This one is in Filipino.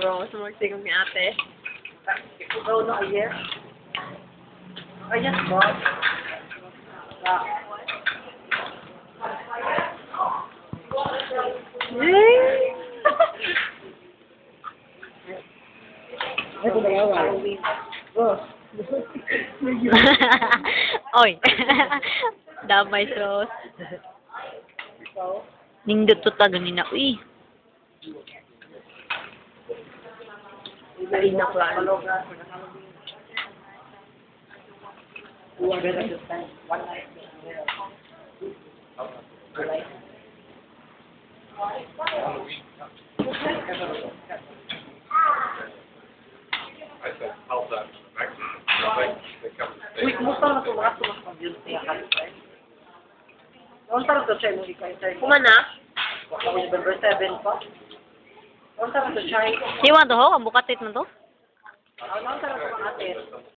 bro. Sumagsigong ni ate. Ikaw na ayes. Ayes ba? Ito na yawa. Oy. Damay sos. Nindot to ta ganina. Uy. Inak lang. I said, help that Mexican. They come and stay. Uy, kumusta na ito mga tumas pag-yun siya kalisay? Noon tarot to siya, hindi kayo tayo. Kumana? Ako yung November 7 pa. Noon tarot to siya. Siwa to ho, ang bukatit na to. Noon tarot to mga atin.